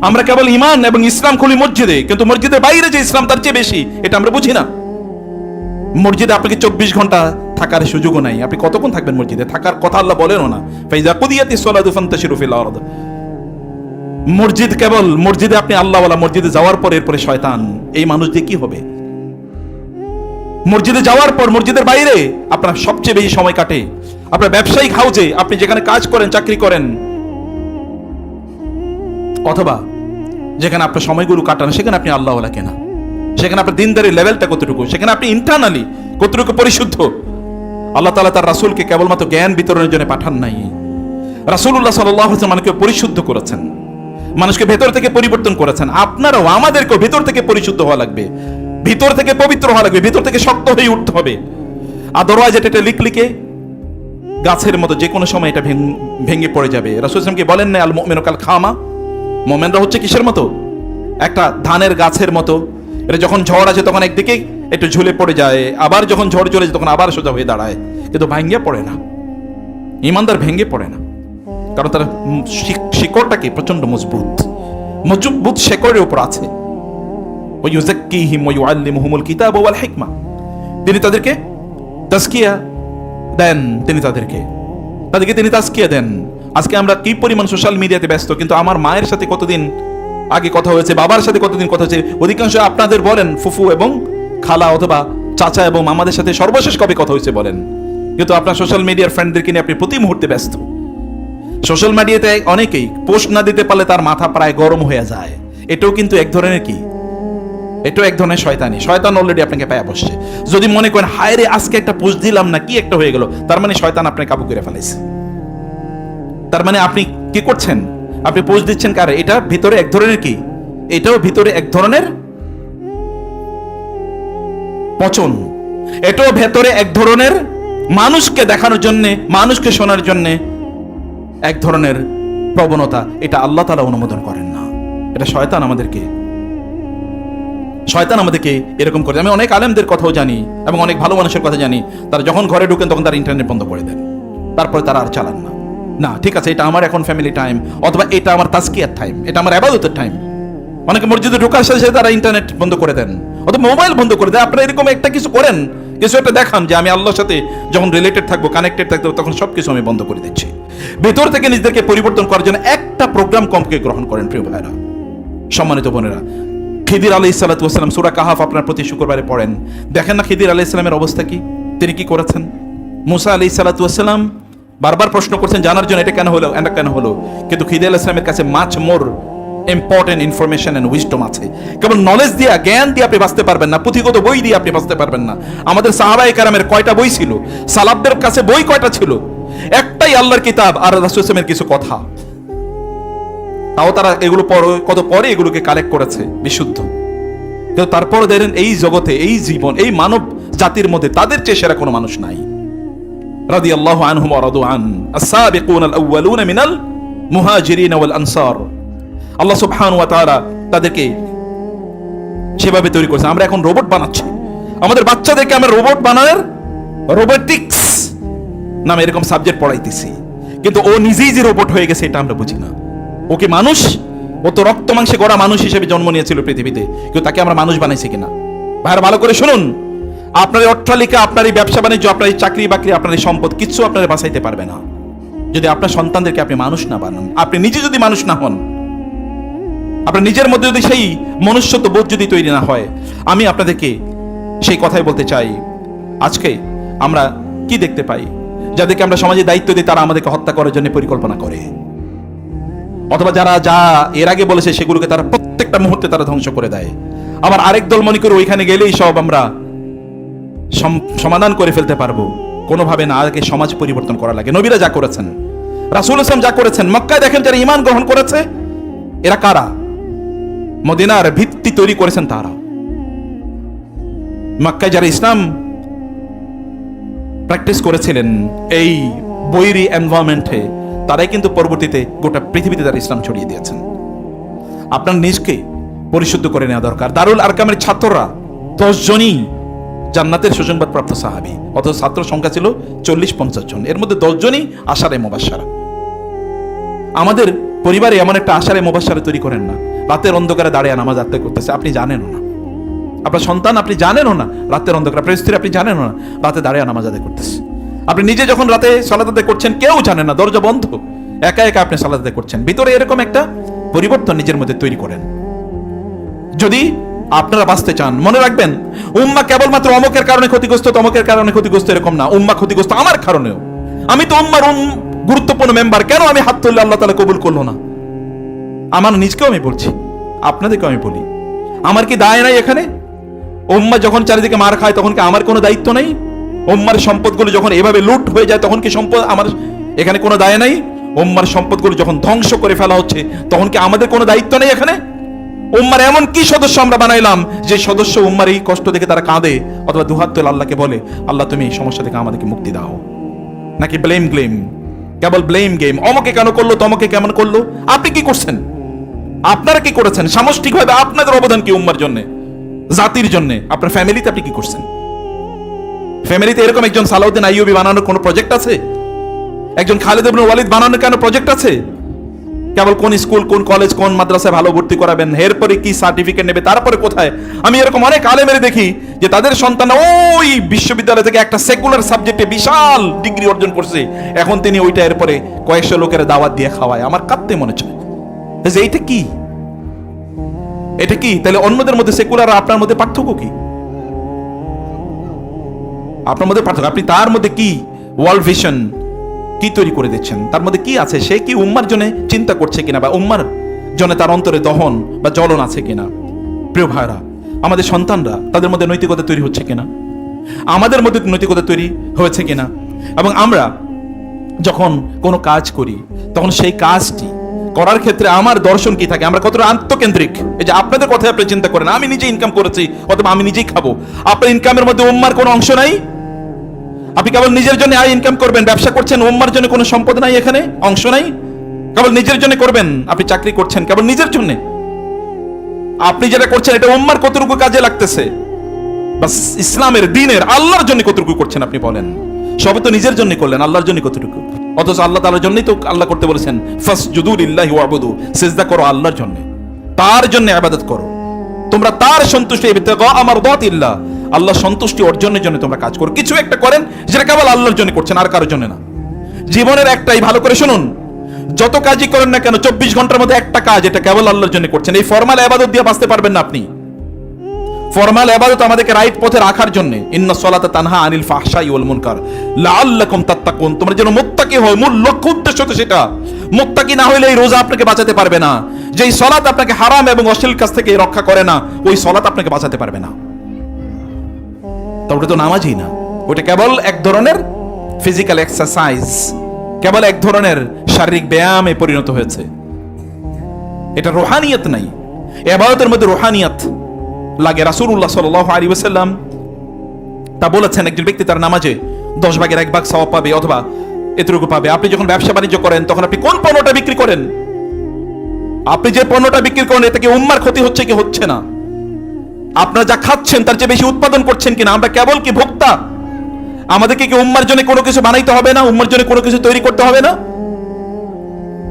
আমরা কেবল ঈমান এবং ইসলাম খুলি মসজিদে, কিন্তু মসজিদের বাইরে যে ইসলাম তার চেয়ে বেশি, এটা আমরা বুঝি না। মসজিদে আপনাকে 24 ঘন্টা থাকার সুযোগও নাই। আপনি কতক্ষণ থাকবেন মসজিদে? থাকার কথা আল্লাহ বলেনও না। ফাইজা কুদিয়াতিস সালাতু ফান্তাশিরু ফিল আরদ। মসজিদ কেবল মসজিদে আপনি আল্লাহওয়ালা, মসজিদে যাওয়ার পর এরপরে শয়তান। এই মানুষ দিয়ে কি হবে? মসজিদে যাওয়ার পর মসজিদের বাইরে আপনার সবচেয়ে বেশি সময় কাটে আপনার ব্যবসায়িক হাউজে, আপনি যেখানে কাজ করেন, চাকরি করেন, অথবা যেখানে আপনার সময়গুলো কাটান, সেখানে আপনি আল্লাহওয়ালা কেনা, সেখানে আপনার দিনদারি লেভেলটা কতটুকু, সেখানে আপনি ইন্টারনালি কতটুকু পরিশুদ্ধ। আল্লাহ তাআলা তার রাসূলকে কেবলমাত্র জ্ঞান বিতরণের জন্য পাঠান নাই। রাসূলুল্লাহ সাল্লাল্লাহু আলাইহি ওয়াসাল্লাম মানুষকে পরিশুদ্ধ করেছেন, মানুষকে ভেতর থেকে পরিবর্তন করেছেন। আপনারাও আমাদেরকেও ভেতর থেকে পরিশুদ্ধ হওয়া লাগবে, ভিতর থেকে পবিত্র হওয়া লাগবে, ভিতর থেকে শক্ত হয়ে উঠতে হবে। আদরওয়াইজ এটা লিকলিকে গাছের মতো যে কোনো সময় এটা ভেঙে পড়ে যাবে। রাসূল সাল্লাল্লাহু আলাইহি ওয়াসাল্লাম কি বলেন না, আল মুমিনু কাল খামা, মুমিনরা হচ্ছে কিসের মতো? একটা ধানের গাছের মতো। এটা যখন ঝড় আছে তখন একদিকে একটু ঝুলে পড়ে যায়, আবার যখন ঝড় চলে যায় তখন আবার সোজা হয়ে দাঁড়ায়, কিন্তু ভেঙে পড়ে না। ঈমানদার ভেঙে পড়ে না, কারণ তার শিকড়টা কি প্রচন্ড মজবুত শিকড়ের উপর আছে। ওয়ায়ুযাক্কিহিম ওয়া ইউআল্লিমুহুমুল কিতাব ওয়াল হিকমা। তিনি তাদেরকে তাজকিয়া দেন, তিনি তাদেরকে তাজকিয়া দেন। আজকে আমরা কি পরিমাণ সোশ্যাল মিডিয়াতে ব্যস্ত, কিন্তু আমার মায়ের সাথে কতদিন আগে কথা হয়েছে, বাবার সাথে কতদিন কথা হয়েছে, অধিকাংশ আপনাদের বলেন ফুফু এবং খালা অথবা চাচা এবং মামাদের সাথে সর্বশেষ কবে কথা হয়েছে বলেন। কিন্তু আপনার সোশ্যাল মিডিয়ার ফ্রেন্ডদেরকে নিয়ে আপনি প্রতি মুহূর্তে ব্যস্ত। সোশ্যাল মিডিয়াতে অনেকেই পোস্ট না দিতে পারলে তার মাথা প্রায় গরম হয়ে যায়। এটাও কিন্তু এক ধরনের কি, এটাও এক ধরনের শয়তানি। শয়তান অলরেডি আপনাকে পায়া বসছে। যদি মনে করেন হায় রে আজকে একটা পোস্ট দিলাম না, কি একটা হয়ে গেল, তার মানে শয়তান আপনাকে কাবু করে ফেলেছে। তার মানে আপনি কি করছেন? আপনি পোস্ট দিচ্ছেন কারে? এটা ভিতরে এক ধরনের কি, এটাও ভিতরে এক ধরনের পচন, এটাও ভেতরে এক ধরনের মানুষকে দেখানোর জন্য, মানুষকে শোনার জন্য এক ধরনের প্রবণতা। এটা আল্লাহ তাআলা অনুমোদন করেন না। এটা শয়তান আমাদেরকে এরকম করে। আমি অনেক আলেমদের কথাও জানি এবং অনেক ভালো মানুষের কথা জানি, তারা যখন ঘরে ঢুকেন তখন তারা ইন্টারনেট বন্ধ করে দেন, তারপরে তারা আর চালান না। না, ঠিক আছে, এটা আমার এখন ফ্যামিলি টাইম, অথবা এটা আমার তাজকিয়ার টাইম, এটা আমার ইবাদতের টাইম। অনেকে মসজিদে ঢোকার সাথে সাথে তারা ইন্টারনেট বন্ধ করে দেন, অথবা মোবাইল বন্ধ করে দেন। আপনারা এরকম একটা কিছু করেন, কিছু একটা দেখান যে আমি আল্লাহর সাথে যখন রিলেটেড থাকবো, কানেক্টেড থাকবো, তখন সবকিছু আমি বন্ধ করে দিচ্ছি। ভেতর থেকে নিজেদেরকে পরিবর্তন করার জন্য একটা প্রোগ্রাম কমকে গ্রহণ করেন প্রিয় ভাইরা, সম্মানিত বোনেরা। খিদির আলাইহিস সালাতু ওয়াস সালাম সূরা কাহাফ আপনার প্রতি শুক্রবারে পড়েন, দেখেন না খিদির আলাইহিস সালামের অবস্থা কি, তিনি কি করেছেন। মুসা আলাইহিস সালাতু ওয়াস সালাম বারবার প্রশ্ন করছেন জানার জন্য, এটা কেন হলো, এটা কেন হলো, কিন্তু খিদির আলাইহিস সালামের কাছে much more important information and wisdom আছে। কেবল নলেজ দিয়ে, জ্ঞান দিয়ে আপনি বাঁচতে পারবেন না, পুঁথিগত বই দিয়ে আপনি বাঁচতে পারবেন না। আমাদের সাহাবায়ে কেরামের কয়টা বই ছিল, সালাফদের কাছে বই কয়টা ছিল? একটাই আল্লাহর কিতাব আর রাসূল সাল্লাল্লাহু আলাইহি ওয়াসাল্লামের কিছু কথা। তাও তারা এগুলো কত পরে এগুলোকে কালেক্ট করেছে বিশুদ্ধ। কিন্তু তারপরে দেখেন এই জগতে, এই জীবন, এই মানব জাতির মধ্যে তাদের চেয়ে সেরা কোনো মানুষ নাই। রাদিয়াল্লাহু আনহুম ওয়া রাদু আন, আস-সাবিকুনাল আউয়ালুনা মিনাল মুহাজিরিন ওয়াল আনসার। আল্লাহ সুবহানাহু ওয়া তাআলা তাদেরকে সেভাবে তৈরি করেছে। আমরা এখন রোবট বানাচ্ছি, আমাদের বাচ্চাদেরকে আমরা রোবট বানানোর রোবোটিক্স নামে এরকম সাবজেক্ট পড়াইতেছি, কিন্তু ও নিজেই যে রোবট হয়ে গেছে এটা আমরা বুঝি না। ওকে মানুষ, ও তো রক্ত মাংসে গড়া মানুষ হিসেবে জন্ম নিয়েছিল পৃথিবীতে, কিন্তু তাকে আমরা মানুষ বানাইছি কিনা? ভাইরা ভালো করে শুনুন, আপনার অট্টালিকা, আপনার এই ব্যবসা বাণিজ্য, আপনার এই চাকরি বাকরি, আপনার এই সম্পদ কিচ্ছু আপনারা বাঁচাইতে পারবে না যদি আপনার সন্তানদেরকে আপনি মানুষ না বানান। আপনি নিজে যদি মানুষ না হন, আপনার নিজের মধ্যে যদি সেই মনুষ্যত্ব বোধ যদি তৈরি না হয়, আমি আপনাদেরকে সেই কথাই বলতে চাই। আজকে আমরা কি দেখতে পাই? যাদেরকে আমরা সমাজে দায়িত্ব দিই তারা আমাদেরকে হত্যা করার জন্য পরিকল্পনা করে, অথবা যারা যা এর আগে বলেছে সেগুলোকে তারা প্রত্যেকটা মুহূর্তে তারা ধ্বংস করে দেয়। আবার আরেক দল মনে করে ওইখানে গেলেই সব আমরা সমাধান করে ফেলতে পারবো। কোনোভাবে না, আগে সমাজ পরিবর্তন করা লাগে। নবীরা যা করেছেন, রাসূল ইসলাম যা করেছেন, মক্কায় দেখেন যারা ঈমান গ্রহণ করেছে এরা কারা? মদিনার ভিত্তি তৈরি করেছেন তারা। মক্কায় যারা ইসলাম প্র্যাকটিস করেছিলেন এই বৈরী এনভায়রনমেন্টে, তারাই কিন্তু পরবর্তীতে গোটা পৃথিবীতে তারা ইসলাম ছড়িয়ে দিয়েছেন। আপনার নিজকে পরিশুদ্ধ করে নেওয়া দরকার। দারুল আরকামের ছাত্ররা 10 জনই জান্নাতের সুসংবাদ প্রাপ্ত সাহাবী, অথচ ছাত্র সংখ্যা ছিল 40-50 জন। এর মধ্যে 10 জনই আশারে মুবাশশারা। আমাদের পরিবারে এমন একটা আশারে মুবাশশারা তৈরি করেন না, রাতের অন্ধকারে দাঁড়িয়ে নামাজ আদায় করতেছে, আপনি জানেনও না। আপনার সন্তান আপনি জানেনও না, রাতের অন্ধকারে আপনার স্ত্রী আপনি জানেনও না, রাতে দাঁড়িয়ে নামাজ আদায় করতেছে। আপনি নিজে যখন রাতে সালাত আদায় করছেন কেউ জানে না, দরজা বন্ধ, একা একা আপনি সালাত আদায় করছেন। ভিতরে এরকম একটা পরিবর্তন নিজের মধ্যে তৈরি করেন। যদি আপনারা বাঁচতে চান, মনে রাখবেন উম্মাহ কেবলমাত্র অমুকের কারণে ক্ষতিগ্রস্ত, তমকের কারণে ক্ষতিগ্রস্ত এরকম না। উম্মাহ ক্ষতিগ্রস্ত আমার কারণেও। আমি তো উম্মার গুরুত্বপূর্ণ মেম্বার, কেন আমি হাত তুললে আল্লাহ তাআলা কবুল করলো না? আমার নিজকেও আমি বলছি, আপনাদেরকেও আমি বলি, আমার কি দায় নাই এখানে? উম্মাহ যখন চারিদিকে মার খায় তখন কি আমার কোনো দায়িত্ব নেই? উম্মার সম্পদগুলো যখন এভাবে লুট হয়ে যায় তখন কি সম্পদ আমার এখানে কোনো দায় নাই? উম্মার সম্পদগুলো যখন ধ্বংস করে ফেলা হচ্ছে তখন কি আমাদের কোনো দায়িত্ব নেই এখানে? উম্মার এমন কি সদস্য আমরা বানাইলাম যে সদস্য উম্মার এই কষ্ট দেখে তারা কাঁদে অথবা দুহাত তুলে আল্লাহকে বলে, আল্লাহ তুমি এই সমস্যা থেকে আমাদেরকে মুক্তি দাও? নাকি ব্লেম গেম, কেবল ব্লেম গেম, অমকে কেন করলো, তমকে কেমন করলো? আপনি কি করছেন? আপনারা কি করেছেন? সামষ্টিকভাবে আপনাদের অবদান কি উম্মার জন্য, জাতির জন্য? আপনার ফ্যামিলিতে আপনি কি করছেন? ফ্যামিলিতে এরকম একজন সালাউদ্দিন আইয়ুবী বানানোর কোনো প্রজেক্ট আছে? একজন খালিদ ইবনে ওয়ালিদ বানানোর কেন প্রজেক্ট আছে? কেবল কোন স্কুল, কোন কলেজ, কোন মাদ্রাসায় ভালো ভর্তি করাবেন, এরপরে কি সার্টিফিকেট নেবে, তারপরে কোথায়? আমি এরকম অনেক আলেমের দেখি যে তাদের সন্তান ওই বিশ্ববিদ্যালয় থেকে একটা সেকুলার সাবজেক্টে বিশাল ডিগ্রি অর্জন করছে, এখন তিনি ওইটা এরপরে কয়েকশো লোকের দাওয়াত দিয়ে খাওয়ায়। আমার কাঁদতে মনে চায় যে এইটা কি, এটা কি? তাহলে অন্যদের মধ্যে সেকুলার আর আপনার মধ্যে পার্থক্য কি? আপনার মধ্যে পার্থক্য, আপনি তার মধ্যে কি ওয়ার্ল্ড ভিশন কি তৈরি করে দিচ্ছেন? তার মধ্যে কি আছে? সে কি উম্মার জন্য চিন্তা করছে কিনা, বা উম্মার জন্য তার অন্তরে দহন বা জ্বলন আছে কিনা? প্রিয় ভাইরা, আমাদের সন্তানরা তাদের মধ্যে নৈতিকতা তৈরি হচ্ছে কিনা, আমাদের মধ্যে নৈতিকতা তৈরি হয়েছে কিনা? এবং আমরা যখন কোনো কাজ করি তখন সেই কাজটি করার ক্ষেত্রে আমার দর্শন কি থাকে? আমরা কতটা আত্মকেন্দ্রিক? এই যে আপনাদের কথায় আপনি চিন্তা করেন, আমি নিজে ইনকাম করেছি অথবা আমি নিজেই খাবো, আপনার ইনকামের মধ্যে উম্মার কোনো অংশ নাই? আপনি কেবল নিজের জন্য আয় ইনকাম করবেন, ব্যবসা করছেন, উম্মার জন্য কোনো সম্পদ নাই, এখানে অংশ নাই, কেবল নিজের জন্য করবেন। আপনি চাকরি করছেন কেবল নিজের জন্য, আপনি যেটা করছেন এটা উম্মার কতটুকু কাজে লাগতেছে? বাস ইসলামের, দ্বীনের, আল্লাহর জন্য কতটুকু করছেন আপনি বলেন? সবে তো নিজের জন্য করলেন, আল্লাহর জন্য কতটুকু? অথচ আল্লাহ তাআলার জন্যই তো আল্লাহ করতে বলেছেন, ফাসজুদু লিল্লাহি ওয়াবুদু, সিজদা করো আল্লাহর জন্য, তার জন্য ইবাদত করো, তোমরা তার সন্তুষ্টি ইবতিগা মারদাতিল্লাহ, আল্লাহ সন্তুষ্টি অর্জনের জন্য তোমরা কাজ করো। কিছু একটা করেন যেটা কেবল আল্লাহর জন্য করছেন, আর কারোর জন্য না। জীবনের একটাই, ভালো করে শুনুন, যত কাজই করেন না কেন 24 ঘন্টার মধ্যে একটা কাজ, এটা কেবল আল্লাহর জন্য করছেন। এই ফরমাল ইবাদত দিয়ে বাঁচতে পারবেন না আপনি। ফরমাল ইবাদত আমাদেরকে রাইট পথে রাখার জন্য, ইন্নাস সালাতা তানহা আনিল ফাহশাই ওয়াল মুনকার লাআল্লাকুম তাত্তাকুন, তোমরা যেন মুত্তাকি হও, মূল লক্ষ্য উদ্দেশ্য তো সেটা। মুত্তাকি না হইলে এই রোজা আপনাকে বাঁচাতে পারবে না। যেই সালাত আপনাকে হারাম এবং অশ্লীল কাজ থেকে রক্ষা করে না, ওই সালাত আপনাকে বাঁচাতে পারবে না। তা ওটা তো নামাজই না, ওটা কেবল এক ধরনের ফিজিক্যাল এক্সারসাইজ, কেবল এক ধরনের শারীরিক ব্যায়ামে পরিণত হয়েছে। এটা রুহানিয়ত নাই। ইবাদতের মধ্যে রুহানিয়ত লাগে। রাসূলুল্লাহ সাল্লাল্লাহু আলাইহি ওয়াসাল্লাম তা বলেছেন, একজন ব্যক্তি তার নামাজে 10 ভাগের 1 ভাগ সওয়াব পাবে অথবা এতটুকু পাবে। আপনি যখন ব্যবসা বাণিজ্য করেন তখন আপনি কোন পণ্যটা বিক্রি করেন? আপনি যে পণ্যটা বিক্রি করেন এতে কি উম্মার ক্ষতি হচ্ছে কি হচ্ছে না? আপনারা যা খাচ্ছেন তার চেয়ে বেশি উৎপাদন করছেন কিনা? আমরা কেবল কি ভোক্তা? আমাদেরকে কি উম্মার জন্য কোনো কিছু বানাইতে হবে না? উম্মার জন্য কোনো কিছু তৈরি করতে হবে না?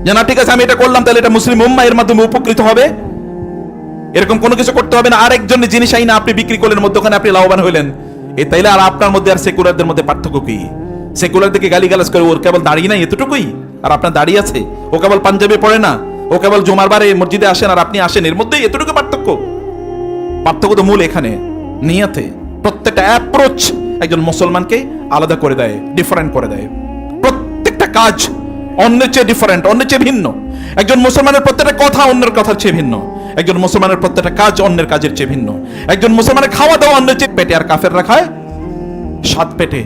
যে না ঠিক আছে আমি এটা করলাম তাহলে এটা মুসলিম উম্মাহ এর মাধ্যমে উপকৃত হবে, এরকম কোনো কিছু করতে হবে না। আরেকজনের জিনিস আইনা আপনি বিক্রি করলেন, মধ্যখানে আপনি লাভবান হইলেন, এ তাইলে আর আপনার মধ্যে আর সেকুলারদের মধ্যে পার্থক্য কি? সেকুলার দিকে গালিগালাজ করে ওর কেবল দাঁড়িয়ে নাই এতটুকুই, আর আপনার দাঁড়িয়ে আছে। ও কেবল পাঞ্জাবি পড়ে না, ও কেবল জুমার বারে মসজিদে আসেন আর আপনি আসেন, এর মধ্যেই এতটুকু পার্থক্য। পার্থক্য তো মূল এখানে নিয়তে। প্রত্যেকটা অ্যাপ্রোচ একজন মুসলমানকে আলাদা করে দেয়, ডিফারেন্ট করে দেয়। প্রত্যেকটা কাজ অন্যের চেয়ে ডিফারেন্ট, অন্যের চেয়ে ভিন্ন। একজন মুসলমানের প্রত্যেকটা কথা অন্যের কথার চেয়ে ভিন্ন। একজন মুসলমানের প্রত্যেকটা কাজ অন্যের কাজের চেয়ে ভিন্ন। একজন মুসলমানের খাওয়া দাওয়া অন্যের চেয়ে পেটে, আর কাফেররা খায় 7 পেটে।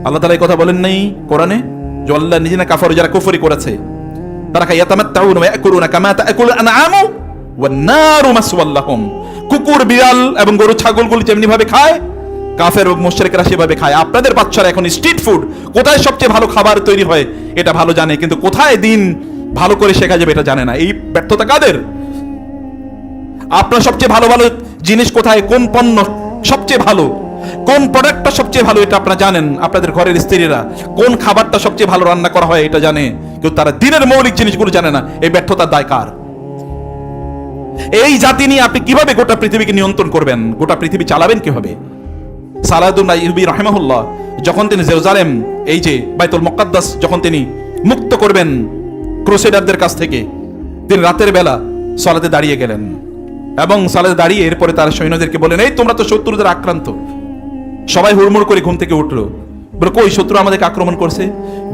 আল্লাহ তাআলা এই কথা বলেন নাই কোরআনে? যে আল্লাহ নিজে না কাফার, যারা কুফরি করেছে তারা খায় ইয়াতামাত্তাউনা ওয়া ইয়াকুলুনা কামা তাকুলুল আনআমু ওয়ান নারু মাসওয়াল লাহুম। কুকুর, বিড়াল এবং গরু ছাগলগুলি যেমনি ভাবে খায়, কাফের এবং মুশরিকরা সেভাবে খায়। আপনাদের বাচ্চারা এখন স্ট্রিট ফুড, কোথায় সবচেয়ে ভালো খাবার তৈরি হয় এটা ভালো জানে, কিন্তু কোথায় দিন ভালো করে শেখা যাবে এটা জানে না। এই ব্যর্থতা কাদের? আপনার সবচেয়ে ভালো ভালো জিনিস কোথায়, কোন পণ্য সবচেয়ে ভালো, কোন প্রোডাক্টটা সবচেয়ে ভালো এটা আপনারা জানেন। আপনাদের ঘরের স্ত্রীরা কোন খাবারটা সবচেয়ে ভালো রান্না করা হয় এটা জানে, কিন্তু তারা দিনের মৌলিক জিনিসগুলো জানে না। এই ব্যর্থতার দায় কার? এই জাতি নিয়ে আপনি কিভাবে গোটা পৃথিবীকে নিয়ন্ত্রণ করবেন? গোটা পৃথিবী চালাবেন কিভাবে? সালাহুদ্দিন আইয়ুবী রাহিমাহুল্লাহ যখন তিনি জেরুজালেম, এই যে বাইতুল মুকাদ্দাস যখন তিনি মুক্ত করবেন ক্রুসেডারদের কাছ থেকে, তিনি রাতের বেলা সালাতে দাঁড়িয়ে গেলেন এবং সালাতে দাঁড়িয়ে এরপরে তার সৈন্যদেরকে বলেন, এই তোমরা তো শত্রুদের আক্রান্ত। সবাই হুড়মুড় করে ঘুম থেকে উঠলো, বলে কই শত্রু আমাদেরকে আক্রমণ করছে?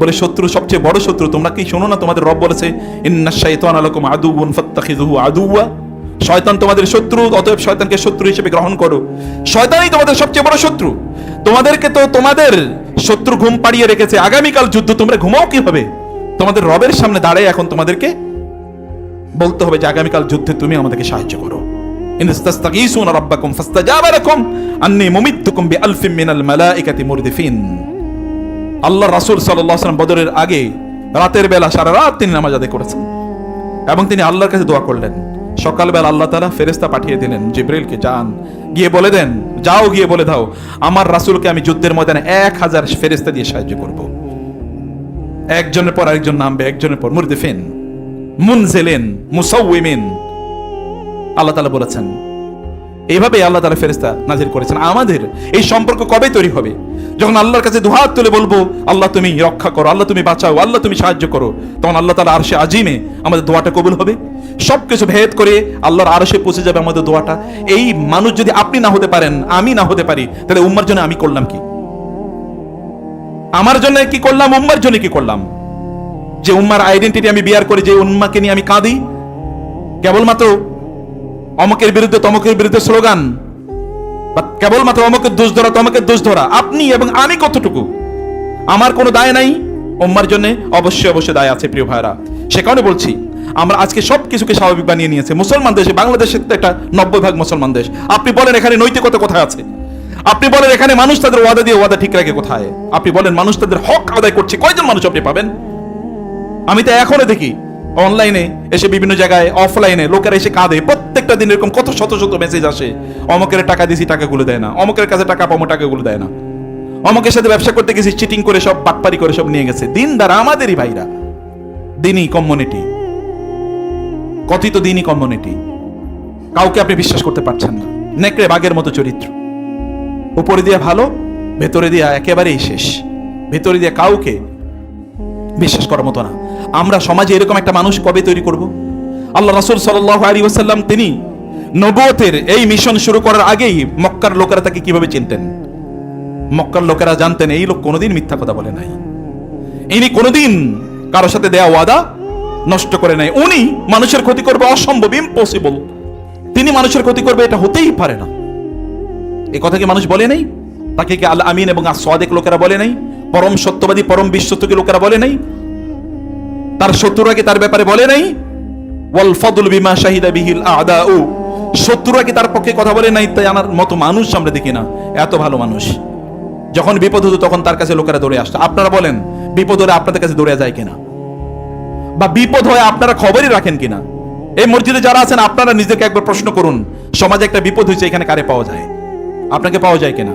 বলে শত্রু, সবচেয়ে বড় শত্রু তোমরা কি শোনো না? তোমাদের রব বলেছে ইন্নাশ শাইতানা লাকুম আদুউন ফাত্তাখিযুহু আদুওয়া। শয়তান তোমাদের শত্রু, অতএব শয়তানকে শত্রু হিসেবে গ্রহণ করো। শয়তানই তোমাদের সবচেয়ে বড় শত্রু। তোমাদেরকে তো তোমাদের শত্রু ঘুম পাড়িয়ে রেখেছে, আগামীকাল যুদ্ধ, তোমরা ঘুমাও কি হবে? তোমাদের রবের সামনে দাঁড়িয়ে এখন তোমাদেরকে বলতে হবে যে আগামীকাল যুদ্ধে তুমি আমাদেরকে সাহায্য করো। ইনস্তাগীসুনা রাব্বাকুম ফাস্তাজাবা লাকুম আন্নী মুমিদ্দুকুম বিআলফিন মিনাল মালাইকাতি মুরদিফিন। আল্লাহর রাসূল সাল্লাল্লাহু আলাইহি ওয়াসাল্লাম বদরের আগে রাতের বেলা সারা রাত তিনি নামাজ আদায় করেছেন এবং তিনি আল্লাহর কাছে দোয়া করলেন। সকালবেলা আল্লাহ তাআলা ফেরেশতা পাঠিয়ে দিলেন জিবরিলকে, যান গিয়ে বলে দেন, যাও গিয়ে বলে দাও আমার রাসূলকে আমি যুদ্ধের ময়দানে 1000 ফেরেশতা দিয়ে সাহায্য করব। একজনের পর আরেকজন নামবে, একজনের পর মুরদিফিন, মুনজিলিন, মুসাউইমিন। আল্লাহ তাআলা বলেছেন, এইভাবে আল্লাহ তাআলা ফেরেশতা নাজিল করেছেন। আমাদের এই সম্পর্ক কবে তৈরি হবে? যখন আল্লাহর কাছে দুহাত তুলে বলবো, আল্লাহ তুমি রক্ষা করো, আল্লাহ তুমি বাঁচাও, আল্লাহ তুমি সাহায্য করো, তখন আল্লাহ তাআলা আরশে আজিমে আমাদের দোয়াটা কবুল হবে। সবকিছু ভেদ করে আল্লাহর আরশে পৌঁছে যাবে আমাদের দোয়াটা। এই মানুষ যদি আপনি না হতে পারেন, আমি না হতে পারি, তাহলে উম্মার জন্য আমি করলাম কি? আমার জন্য কি করলাম, উম্মার জন্য কি করলাম? যে উম্মার আইডেন্টিটি আমি বিয়ার করে, যে উম্মাকে নিয়ে আমি কাঁদি, কেবলমাত্র অমকের বিরুদ্ধে তমকের বিরুদ্ধে স্লোগান, বা কেবলমাত্র অমকের দোষ ধরা তমকের দোষ ধরা। আপনি এবং আমি কতটুকু? আমার কোনো দায় নাই, উম্মার জন্য অবশ্যই অবশ্যই দায় আছে। প্রিয় ভাইরা, সে কারণে বলছি, আমরা আজকে সবকিছুকে স্বাভাবিক বানিয়ে নিয়েছে। মুসলমান দেশে, বাংলাদেশের একটা 90% মুসলমান দেশ। আপনি বলেন এখানে নৈতিকতা কোথায় আছে? আপনি বলেন এখানে মানুষ তাদের ওয়াদা দিয়ে ওয়াদা ঠিক রাখে কোথায়? আপনি বলেন মানুষ তাদের হক আদায় করছে, কয়জন মানুষ আপনি পাবেন? আমি তো এখনো দেখি অনলাইনে এসে বিভিন্ন জায়গায়, অফলাইনে লোকেরা এসে কাঁদে। প্রত্যেকটা দিন এরকম কত শত শত মেসেজ আসে, অমকের টাকা দিছি টাকাগুলো দেয় না, অমকের কাছে টাকা পাবো টাকাগুলো দেয় না, অমকের সাথে ব্যবসা করতে গেছি চিটিং করে সব বাটপারি করে সব নিয়ে গেছে। দিনদার আমাদেরই ভাইরা, দিনই কমিউনিটি, কথিত দিনই কমিউনিটি। কাউকে আপনি বিশ্বাস করতে পারছেন না, নেকড়ে বাঘের মতো চরিত্র। উপরে দিয়ে ভালো, ভেতরে দিয়ে একেবারেই শেষ। ভেতরে দিয়ে কাউকে বিশ্বাস করার মতো না। আমরা সমাজে এরকম একটা মানুষ কবে তৈরি করব? আল্লাহ রাসূল সাল্লাল্লাহু আলাইহি ওয়াসাল্লাম তিনি নবুয়তের এই মিশন শুরু করার আগেই মক্কার লোকেরা তাকে কিভাবে চিনতেন? মক্কার লোকেরা জানতেন এই লোক কোনোদিন মিথ্যা কথা বলে নাই, ইনি কোনোদিন কারোর সাথে দেয়া ওয়াদা নষ্ট করে নাই, উনি মানুষের ক্ষতি করবে অসম্ভব, ইম্পসিবল, তিনি মানুষের ক্ষতি করবে এটা হতেই পারে না। এই কথা কি মানুষ বলে নাই? তাকে কি আল আমিন এবং আস-সাদিক লোকেরা বলে নাই? পরম সত্যবাদী, পরম বিশ্বস্তকে লোকেরা বলে নাই? তার শত্রুরা কি তার ব্যাপারে বলে নাই? ওয়াল ফাদলু বিমা শাহিদা বিহিল আ'দাউ, শত্রুরা কি তার পক্ষে কথা বলে নাই? তাই আমার মতো মানুষ আমরা দেখি না, এত ভালো মানুষ। যখন বিপদ হতো তখন তার কাছে লোকেরা দৌড়ে আসতো। আপনারা বলেন বিপদ হলে আপনাদের কাছে দৌড়ে যায় কিনা? বা বিপদ হয় আপনারা খবরই রাখেন কিনা? এই মসজিদে যারা আছেন আপনারা নিজেকে একবার প্রশ্ন করুন, সমাজে একটা বিপদ হয়েছে, এখানে কারে পাওয়া যায়? আপনাকে পাওয়া যায় কিনা?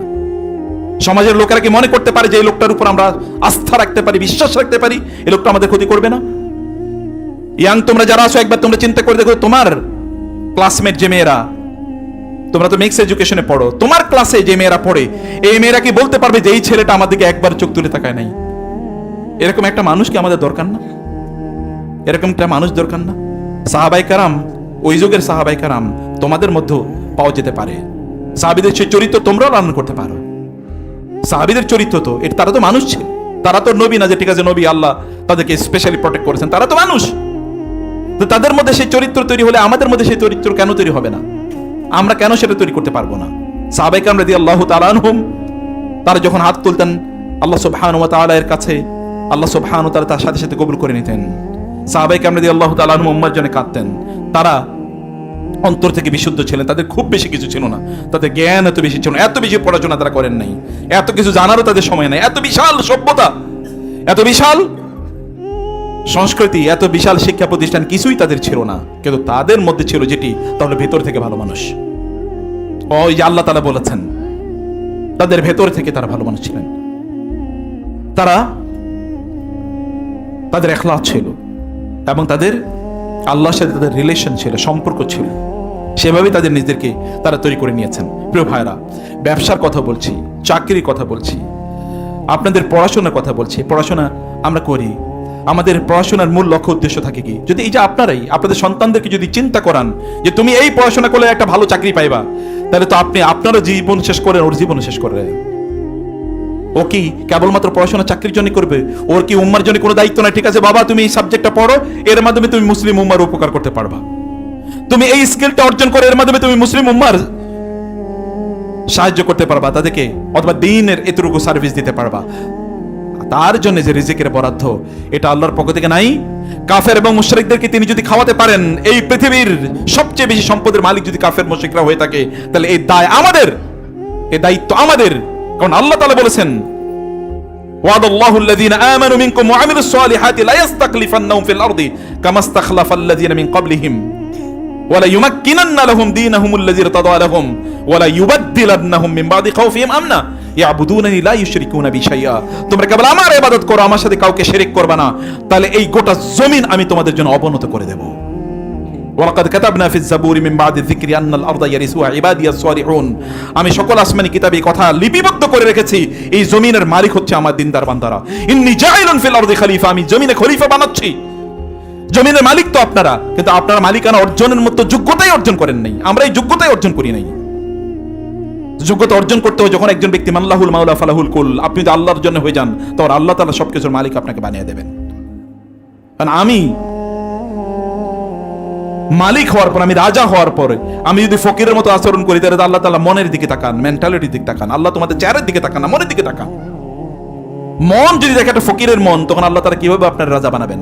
সমাজের লোকেরা কি মনে করতে পারে যে এই লোকটার উপর আমরা আস্থা রাখতে পারি, বিশ্বাস রাখতে পারি, এই লোকটা আমাদের ক্ষতি করবে না? ইয়াং তোমরা যারা আছো একবার তোমরা চিন্তা করে দেখো, তোমার ক্লাসমেট যে মেয়েরা, তোমরা তো মিক্স এডুকেশনে পড়ো, তোমার ক্লাসে যে মেয়েরা পড়ে, এই মেয়েরা কি বলতে পারবে যে এই ছেলেটা আমার দিকে একবার চোখ তুলে তাকায় নাই? এরকম একটা মানুষ কি আমাদের দরকার না? এরকম একটা মানুষ দরকার না? সাহাবায়ে কেরাম, ওই যুগের সাহাবায়ে কেরাম তোমাদের মধ্যে পাওয়া যেতে পারে। সাহাবীদের সেই চরিত্র তোমরাও লালন করতে পারো। সাহাবীদের চরিত্র তো এটা, তারা তো মানুষ ছিল, তারা তো নবী না যে ঠিক আছে নবী আল্লাহ তাদেরকে স্পেশালি প্রটেক্ট করেছেন, তারা তো মানুষ। তো তাদের মধ্যে সেই চরিত্র তৈরি হলে আমাদের মধ্যে সেই চরিত্র কেন তৈরি হবে না? আমরা কেন সেটা তৈরি করতে পারবো না? সাহাবায়ে কেরাম রাদিয়াল্লাহু তাআলা আনহুম তারা যখন হাত তুলতেন আল্লাহ সুবহানাহু ওয়া তাআলা এর কাছে, আল্লাহ সুবহানাহু ওয়া তাআলা তার সাথে সাথে কবুল করে নিতেন। সাহাবায়ে কেরাম রাদিয়াল্লাহু তাআলা আনহুম উম্মার জন্য কাঁদতেন। তারা অন্তর থেকে বিশুদ্ধ ছিলেন, তাদের খুব বেশি কিছু ছিল না, তাদের জ্ঞান এত বেশি ছিল না, এত বেশি পড়াশোনা তারা করেন নাই, এত কিছু জানারও তাদের সময় নাই, এত বিশাল সভ্যতা, এত বিশাল সংস্কৃতি, এত বিশাল শিক্ষা প্রতিষ্ঠান কিছুই তাদের ছিল না, কিন্তু তাদের মধ্যে ছিল যেটি, তাহলে ভেতর থেকে ভালো মানুষ। ওই যে আল্লাহ তাআলা বলেছেন তাদের ভেতর থেকে তারা ভালো মানুষ ছিলেন, তাদের ইখলাস ছিল এবং তাদের আল্লাহর সাথে তাদের রিলেশন ছিল, সম্পর্ক ছিল, সেভাবেই তাদের নিজেদেরকে তারা তৈরি করে নিয়েছেন। প্রিয় ভাইরা, ব্যবসার কথা বলছি, চাকরির কথা বলছি, আপনাদের পড়াশোনার কথা বলছি। পড়াশোনা আমরা করি, আমাদের পড়াশোনার মূল লক্ষ্য উদ্দেশ্য থাকে কি? যদি এই যে আপনারাই আপনাদের সন্তানদেরকে যদি চিন্তা করান যে তুমি এই পড়াশোনা করলে একটা ভালো চাকরি পাইবা, তাহলে তো আপনি আপনারও জীবন শেষ করেন, ওর জীবন শেষ করে। ও কি কেবলমাত্র পড়াশোনা চাকরির জন্য করবে? ওর কি উম্মার জন্য কোনো দায়িত্ব নাই? ঠিক আছে বাবা, তুমি এই সাবজেক্টটা পড়ো, এর মাধ্যমে তুমি মুসলিম উম্মার উপকার করতে পারবা। তুমি এই স্কিলটা অর্জন করে এর মাধ্যমে তুমি মুসলিম উম্মার সাহায্য করতে পারবা, তাদেরকে অথবা দ্বীনের এতটুকু সার্ভিস দিতে পারবা। তার জন্য যে রিজিকের বরাদ্দ, এটা আল্লাহর পক্ষ থেকে নাই। কাফের এবং মুশরিকদেরকে তিনি যদি খাওয়াতে পারেন, এই পৃথিবীর সবচেয়ে বেশি সম্পদের মালিক যদি কাফের মুশরিকরা হয়ে থাকে, তাহলে এই দায় আমাদের, এই দায়িত্ব আমাদের। কারণ আল্লাহ তাআলা বলেছেন ওয়াদাল্লাহু আল্লাযীনা আমানু মিনকুম ওয়া আমিলুস সালিহাতি লা ইস্তাখলিফান্নাহুম ফিল আরদি কামা ইস্তাখলাফাল্লাযীনা মিন ক্বাবলিহিম ওয়া লা ইউমাক্কিনান্না লাহুম দীনাহুম আল্লাযী ইরতাদা লাহুম ওয়া লা ইউবাদদিলান্নাহুম মিন বাদি খাউফিহিম আমনা ইয়াবুদুনানি লা ইউশরিকুনা বি শাইআ। তোমরা কেবল আমার ইবাদত করো, আমার সাথে কাউকে শিরক করবে না, তাহলে এই গোটা জমিন আমি তোমাদের জন্য অবনত করে দেব। ওয়ালাকাদ কাতাবনা ফিজ জাবুরি মিন বাদি যিকরি আন্নাল আরদা ইয়ারিসুহা ইবাদিয়াস সালিহুন। আমি সকল আসমানি কিতাবে কথা লিপিবদ্ধ করে রেখেছি, এই জমিনের মালিক হচ্ছে আমার দিনদার বান্দারা। ইন্নী জাইলুন ফিল আরদি খলিফা, আমি জমিনে খলিফা বানাচ্ছি। জমিনের মালিক তো আপনারা, কিন্তু আপনারা মালিকানা অর্জনের মতো যোগ্যতাই অর্জন করেন নাই, আমরা এই যোগ্যতাই অর্জন করি নাই। যোগ্যতা অর্জন করতে হয় যখন একজন ব্যক্তি মাল্লাহুল মাওলা ফালাহুল কুল, আপনি যদি আল্লাহর জন্য হয়ে যান, তখন আল্লাহ তাআলা সবকিছুর মালিক আপনাকে বানিয়ে দেবেন। কারণ আমি মালিক হওয়ার পর, আমি রাজা হওয়ার পরে আমি যদি ফকিরের মতো আচরণ করি, তাহলে আল্লাহ তাআলা মনের দিকে তাকান, মেন্টালিটির দিকে তাকান। আল্লাহ তোমাদের চেহারার দিকে তাকান না, মনের দিকে তাকান। মন যদি দেখে একটা ফকিরের মন, তখন আল্লাহ তাআলা কিভাবে আপনার রাজা বানাবেন?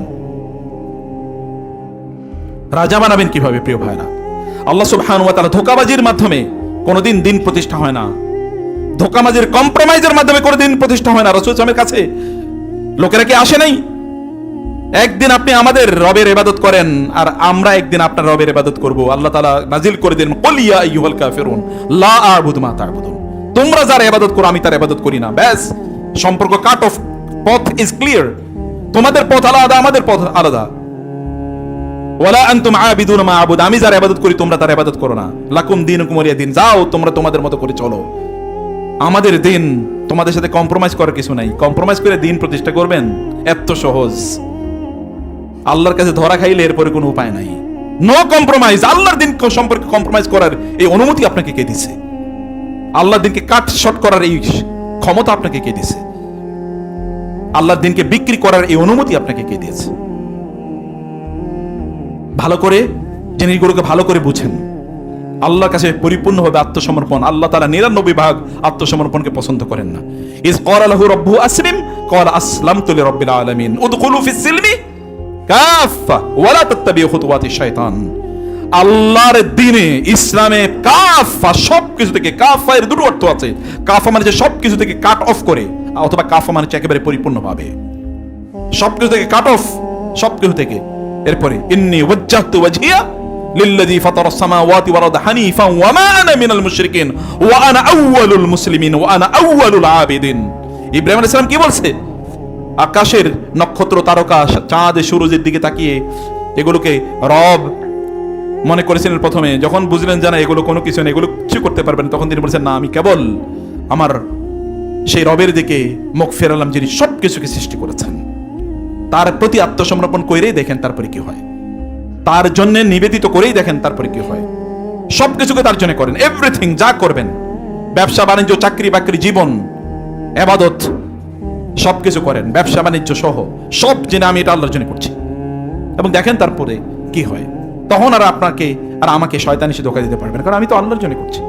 রাজা বানাবেন কিভাবে? প্রিয় ভাইরা, আল্লাহ সুবহানাহু ওয়া তাআলা ধোঁকাবাজির মাধ্যমে কোনোদিন দিন প্রতিষ্ঠা হয় না, ধোঁকাবাজির কম্প্রোমাইজের মাধ্যমে কোনোদিন প্রতিষ্ঠা হয় না। রাসূল সাল্লাল্লাহু আলাইহি ওয়াসাল্লামের কাছে লোকেরা কি আসে নাই? একদিন আপনি আমাদের রবের ইবাদত করেন, আর আমরা একদিন আপনার রবের ইবাদত করব। আল্লাহ তাআলা নাজিল করে দেন কুল ইয়া আইয়ুহাল কাফিরুন লা আ'বুদু মা তা'বুদুন, তোমরা যার ইবাদত করো আমি তার ইবাদত করি না। ব্যাস, সম্পর্ক কাট অফ, পথ ইজ ক্লিয়ার। তোমাদের পথ আলাদা, আমাদের পথ আলাদা। ওয়ালা আনতুম আবিদুনা মা আ'বুদু, আমি যার ইবাদত করি তোমরা তার ইবাদত করো না। লাকুম দীনুকুম ওয়ালিয়া দীন, যাও তোমরা তোমাদের মতো করে চলো। আমাদের দিন, তোমাদের সাথে কম্প্রোমাইজ করার কিছু নাই। কম্প্রোমাইজ করে দিন প্রতিষ্ঠা করবেন এত সহজ? আল্লাহর কাছে ধরা খাইলে এরপরে কোনো উপায় নাই। No compromise. আল্লাহর দিন সম্পর্কে কম্প্রোমাইজ করার এই অনুমতি আপনাকে কে দিছে? আল্লাহর দিনকে কাট শর্ট করার এই ক্ষমতা আপনাকে কে দিছে? আল্লাহর দিনকে বিক্রি করার এই অনুমতি আপনাকে কে দিয়েছে? ভালো করে জিনিসগুলোকে ভালো করে বুঝেন। আল্লাহর কাছে পরিপূর্ণভাবে আত্মসমর্পণ, আল্লাহ তাআলা 99 ভাগ আত্মসমর্পণকে পছন্দ করেন না। ইজ ক্বালা লাহু রাব্বুহু আসলিম ক্বালা আসলামতু লিরাব্বিল আলামিন উদখুলু ফিস সিলমি কাফা ওয়ালা তাত্তাবিউ খুতুওয়াতিশ শাইতান। আল্লাহর দ্বীনে, ইসলামে কাফা, সবকিছু থেকে, কাফা এর দুটো অর্থ আছে। কাফা মানে যে সবকিছু থেকে কাট অফ করে, অথবা কাফা মানে একেবারে পরিপূর্ণভাবে সবকিছু থেকে কাট অফ, সবকিছু থেকে। এরপরে ইন্নী ওয়াজ্জাহতু ওয়াজহিয়া লিল্লাযী ফাতারাস সামাওয়াতি ওয়াল আরদা হানিফান ওয়া মা আনা মিনাল মুশরিকিন ওয়া আনা আউয়ালুল মুসলিমিন ওয়া আনা আউয়ালুল আবিদিন। ইব্রাহিম আলাইহিস সালাম কি বলছে? আকাশের নক্ষত্র, তারকা, চাঁদ, সূর্যের দিকে তাকিয়ে এগুলোকে রব মনে করেছিলেন প্রথমে। যখন বুঝলেন যে না এগুলো কোনো কিছু না, এগুলো কিছু করতে পারবেন, তখন তিনি বলছেন না, আমি কেবল আমার সেই রবের দিকে মুখ ফেরালাম যিনি সবকিছুকে সৃষ্টি করেছেন। তার প্রতি আত্মসমর্পণ করেই দেখেন তারপরে কি হয়, তার জন্য নিবেদিত করেই দেখেন তারপরে কি হয়। সবকিছুকে তার জন্য করেন, এভরিথিং যা করবেন, ব্যবসা বাণিজ্য, চাকরি বাকরি, জীবন, ইবাদত সবকিছু করেন, ব্যবসা বাণিজ্য সহ সব জেনে আমি এটা আল্লাহর জন্য করছি, এবং দেখেন তারপরে কি হয়। তখন আর আপনাকে আর আমাকে শয়তান এসে ধোঁকা দিতে পারবে না, কারণ আমি তো আল্লাহর জন্য করছি।